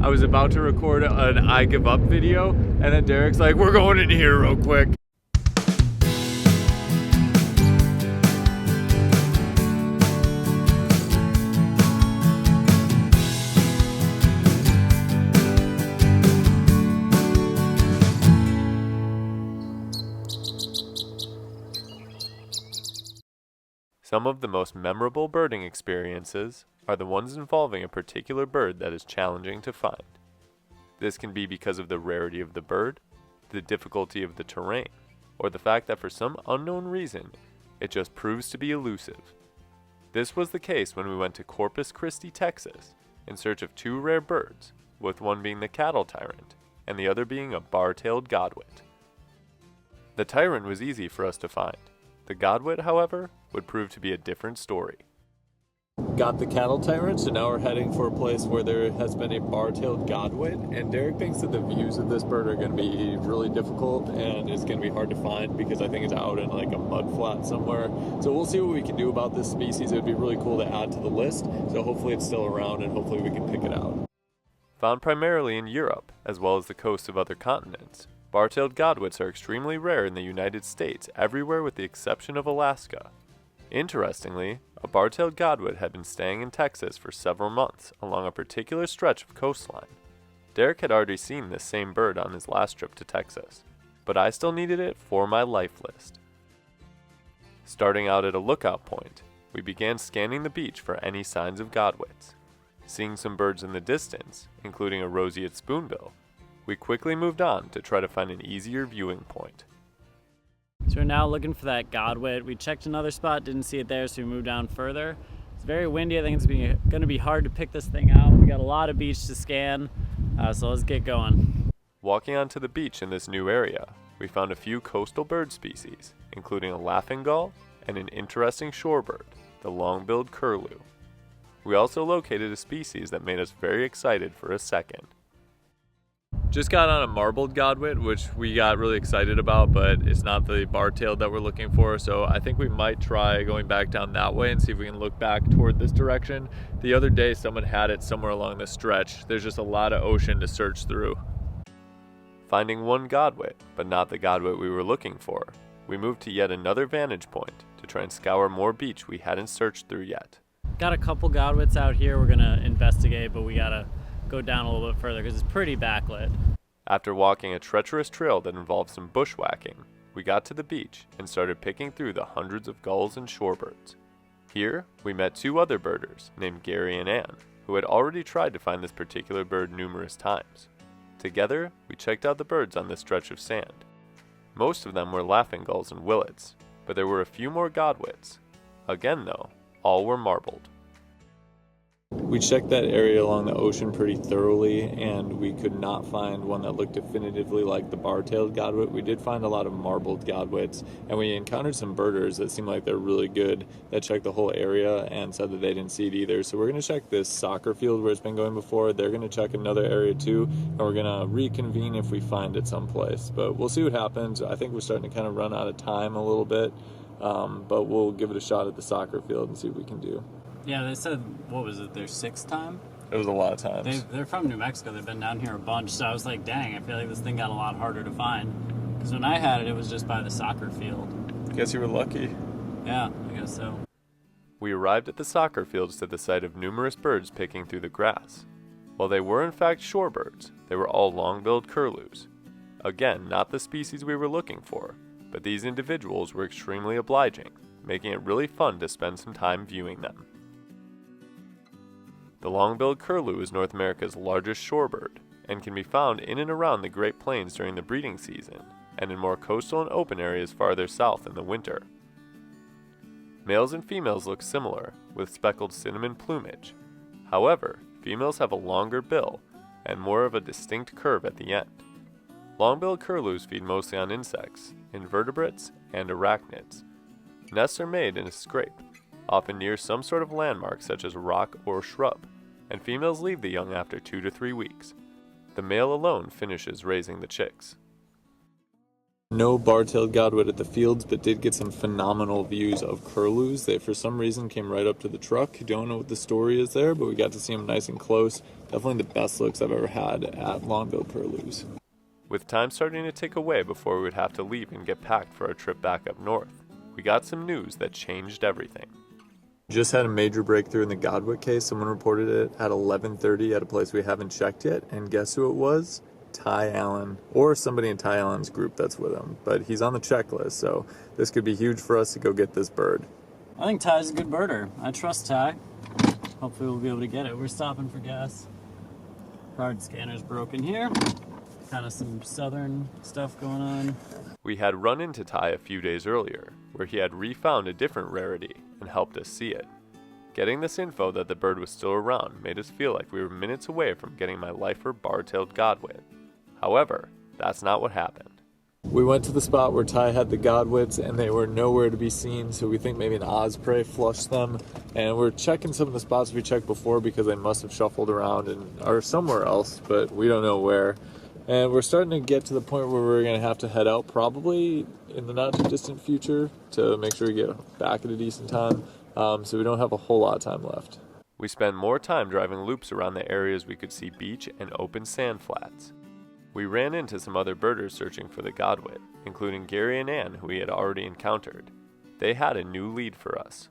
I was about to record an I give up video, and then Derek's like, we're going in here real quick. Some of the most memorable birding experiences are the ones involving a particular bird that is challenging to find. This can be because of the rarity of the bird, the difficulty of the terrain, or the fact that for some unknown reason, it just proves to be elusive. This was the case when we went to Corpus Christi, Texas, in search of two rare birds, with one being the Cattle Tyrant, and the other being a Bar-tailed Godwit. The Tyrant was easy for us to find. The Godwit, however, would prove to be a different story. Got the Cattle Tyrant, so now we're heading for a place where there has been a Bar-tailed Godwit, and Derek thinks that the views of this bird are going to be really difficult and it's going to be hard to find because I think it's out in like a mud flat somewhere. So we'll see what we can do about this species. It would be really cool to add to the list, so hopefully it's still around and hopefully we can pick it out. Found primarily in Europe, as well as the coasts of other continents, Bar-tailed Godwits are extremely rare in the United States everywhere with the exception of Alaska. Interestingly, a Bar-tailed Godwit had been staying in Texas for several months along a particular stretch of coastline. Derek had already seen this same bird on his last trip to Texas, but I still needed it for my life list. Starting out at a lookout point, we began scanning the beach for any signs of Godwits. Seeing some birds in the distance, including a roseate spoonbill, we quickly moved on to try to find an easier viewing point. So we're now looking for that Godwit. We checked another spot, didn't see it there, so we moved down further. It's very windy. I think it's going to be hard to pick this thing out. We got a lot of beach to scan, so let's get going. Walking onto the beach in this new area, we found a few coastal bird species, including a laughing gull and an interesting shorebird, the long-billed curlew. We also located a species that made us very excited for a second. Just got on a marbled Godwit, which we got really excited about, but it's not the bar-tailed that we're looking for, so I think we might try going back down that way and see if we can look back toward this direction. The other day someone had it somewhere along the stretch. There's just a lot of ocean to search through. Finding one Godwit, but not the Godwit we were looking for, we moved to yet another vantage point to try and scour more beach we hadn't searched through yet. Got a couple Godwits out here we're gonna investigate, but we gotta go down a little bit further because it's pretty backlit. After walking a treacherous trail that involved some bushwhacking, we got to the beach and started picking through the hundreds of gulls and shorebirds. Here, we met two other birders named Gary and Ann, who had already tried to find this particular bird numerous times. Together, we checked out the birds on this stretch of sand. Most of them were laughing gulls and willets, but there were a few more Godwits. Again though, all were marbled. We checked that area along the ocean pretty thoroughly, and we could not find one that looked definitively like the bar-tailed Godwit. We did find a lot of marbled Godwits, and we encountered some birders that seemed like they're really good that checked the whole area and said that they didn't see it either. So we're going to check this soccer field where it's been going before. They're going to check another area too, and we're going to reconvene if we find it someplace. But we'll see what happens. I think we're starting to kind of run out of time a little bit, but we'll give it a shot at the soccer field and see what we can do. Yeah, they said, what was it, their sixth time? It was a lot of times. They're from New Mexico. They've been down here a bunch, so I was like, dang, I feel like this thing got a lot harder to find. Because when I had it, it was just by the soccer field. I guess you were lucky. Yeah, I guess so. We arrived at the soccer fields to the sight of numerous birds picking through the grass. While they were in fact shorebirds, they were all long-billed curlews. Again, not the species we were looking for, but these individuals were extremely obliging, making it really fun to spend some time viewing them. The long-billed curlew is North America's largest shorebird and can be found in and around the Great Plains during the breeding season and in more coastal and open areas farther south in the winter. Males and females look similar, with speckled cinnamon plumage. However, females have a longer bill and more of a distinct curve at the end. Long-billed curlews feed mostly on insects, invertebrates, and arachnids. Nests are made in a scrape, often near some sort of landmark such as a rock or shrub, and females leave the young after 2 to 3 weeks. The male alone finishes raising the chicks. No bar-tailed Godwit at the fields, but did get some phenomenal views of curlews. They, for some reason, came right up to the truck. Don't know what the story is there, but we got to see them nice and close. Definitely the best looks I've ever had at longbill curlews. With time starting to tick away before we would have to leave and get packed for our trip back up north, we got some news that changed everything. Just had a major breakthrough in the Godwit case. Someone reported it at 11:30 at a place we haven't checked yet, and guess who it was? Ty Allen, or somebody in Ty Allen's group that's with him, but he's on the checklist, so this could be huge for us to go get this bird. I think Ty's a good birder. I trust Ty. Hopefully we'll be able to get it. We're stopping for gas. Card scanner's broken here. Kind of some southern stuff going on. We had run into Ty a few days earlier, where he had refound a different rarity and helped us see it. Getting this info that the bird was still around made us feel like we were minutes away from getting my lifer bar-tailed Godwit. However, that's not what happened. We went to the spot where Ty had the Godwits and they were nowhere to be seen, so we think maybe an osprey flushed them. And we're checking some of the spots we checked before because they must have shuffled around and are somewhere else, but we don't know where. And we're starting to get to the point where we're going to have to head out probably in the not too distant future to make sure we get back at a decent time, so we don't have a whole lot of time left. We spent more time driving loops around the areas we could see beach and open sand flats. We ran into some other birders searching for the Godwit, including Gary and Ann, who we had already encountered. They had a new lead for us.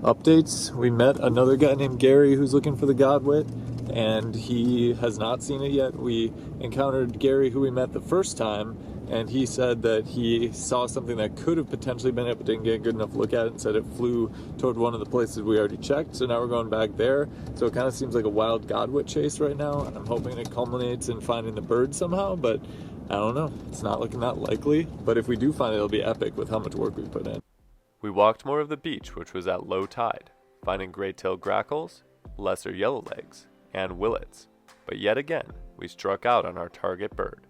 Updates, we met another guy named Gary who's looking for the Godwit, and he has not seen it yet. We encountered Gary, who we met the first time, and he said that he saw something that could have potentially been it, but didn't get a good enough look at it, and said it flew toward one of the places we already checked, so now we're going back there. So it kind of seems like a wild Godwit chase right now, and I'm hoping it culminates in finding the bird somehow, but I don't know. It's not looking that likely, but if we do find it, it'll be epic with how much work we put in. We walked more of the beach, which was at low tide, finding great-tailed grackles, lesser yellowlegs, and willets, but yet again, we struck out on our target bird.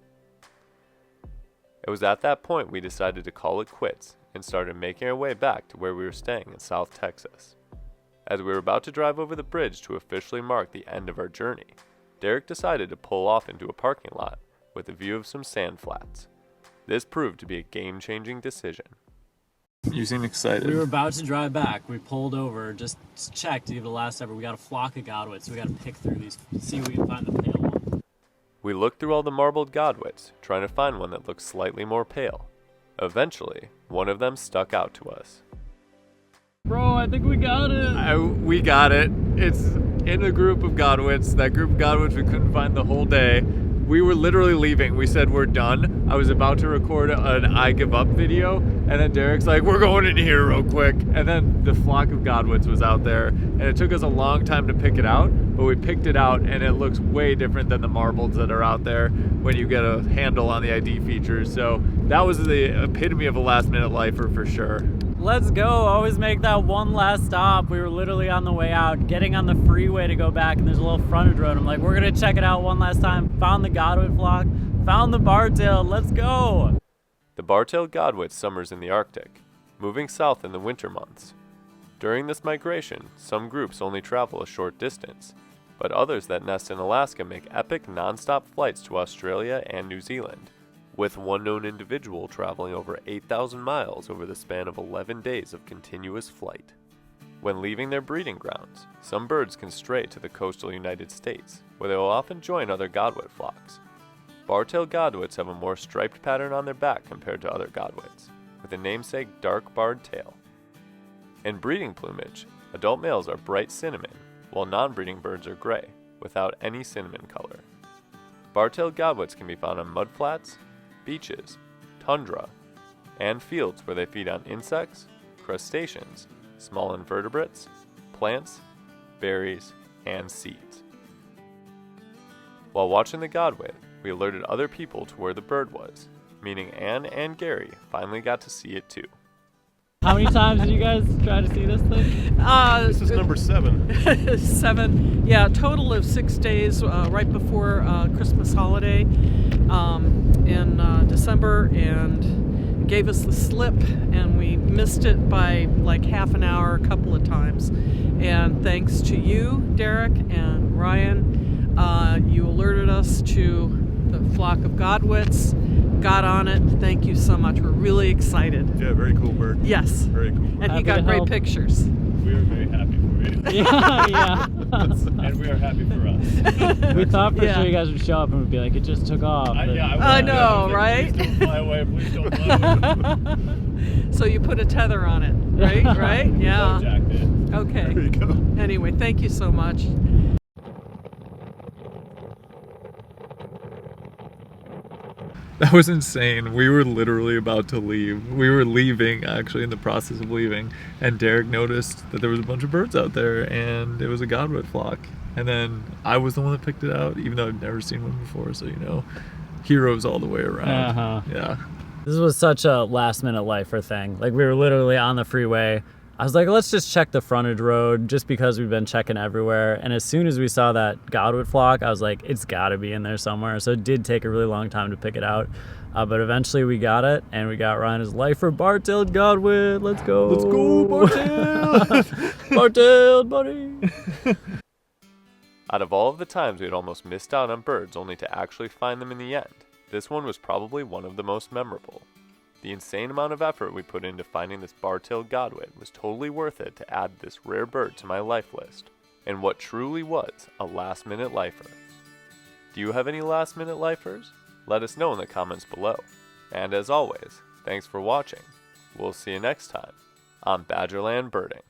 It was at that point we decided to call it quits and started making our way back to where we were staying in South Texas. As we were about to drive over the bridge to officially mark the end of our journey, Derek decided to pull off into a parking lot with a view of some sand flats. This proved to be a game-changing decision. You seem excited. We were about to drive back. We pulled over, just checked to give it a last effort. We got a flock of Godwits, so we got to pick through these, see if we can find the pale one. We looked through all the marbled Godwits, trying to find one that looked slightly more pale. Eventually, one of them stuck out to us. Bro, I think we got it. We got it. It's in a group of Godwits. That group of Godwits we couldn't find the whole day. We were literally leaving. We said we're done. I was about to record an I give up video, and then Derek's like, we're going in here real quick. And then the flock of Godwits was out there, and it took us a long time to pick it out, but we picked it out, and it looks way different than the marbleds that are out there when you get a handle on the ID features. So that was the epitome of a last minute lifer for sure. Let's go. Always make that one last stop. We were literally on the way out, getting on the freeway to go back, and there's a little frontage road. I'm like, we're going to check it out one last time. Found the Godwit flock, found the bar-tailed. Let's go. The bar-tailed Godwit summers in the Arctic, moving south in the winter months. During this migration, some groups only travel a short distance, but others that nest in Alaska make epic non-stop flights to Australia and New Zealand, with one known individual traveling over 8,000 miles over the span of 11 days of continuous flight. When leaving their breeding grounds, some birds can stray to the coastal United States, where they will often join other Godwit flocks. Bar-tailed Godwits have a more striped pattern on their back compared to other Godwits, with a namesake dark barred tail. In breeding plumage, adult males are bright cinnamon, while non-breeding birds are gray, without any cinnamon color. Bar-tailed Godwits can be found on mudflats, beaches, tundra, and fields where they feed on insects, crustaceans, small invertebrates, plants, berries, and seeds. While watching the Godwit, we alerted other people to where the bird was, meaning Ann and Gary finally got to see it too. How many times did you guys try to see this thing? This is number 7. 7, yeah, total of 6 days right before Christmas holiday in December, and gave us the slip, and we missed it by like half an hour a couple of times. And thanks to you, Derek and Ryan, you alerted us to the flock of Godwits, got on it. Thank you so much. We're really excited. Yeah, very cool bird. Yes. Very cool. And he Happy got to great help. pictures. We are very happy for you. Yeah. And we are happy for us. We thought for Yeah. sure you guys would show up and would be like, it just took off. but- I know, right? Please don't fly away. Please don't fly away. So you put a tether on it, right? Right? Yeah. Jack did. Okay. There you go. Anyway, thank you so much. That was insane. We were literally about to leave. We were leaving, actually, in the process of leaving, and Derek noticed that there was a bunch of birds out there, and it was a Godwit flock. And then I was the one that picked it out, even though I've never seen one before, so, you know, heroes all the way around. Uh-huh. Yeah. This was such a last minute lifer thing. Like, we were literally on the freeway. I was like, let's just check the frontage road just because we've been checking everywhere. And as soon as we saw that Godwit flock, I was like, it's gotta be in there somewhere. So it did take a really long time to pick it out. But eventually we got it, and we got Ryan's lifer Bar-tailed Godwit. Let's go. Let's go, Bar-tailed. Bar-tailed, buddy. Out of all of the times we had almost missed out on birds only to actually find them in the end, this one was probably one of the most memorable. The insane amount of effort we put into finding this bar-tailed Godwit was totally worth it to add this rare bird to my life list, and what truly was a last-minute lifer. Do you have any last-minute lifers? Let us know in the comments below. And as always, thanks for watching. We'll see you next time on Badgerland Birding.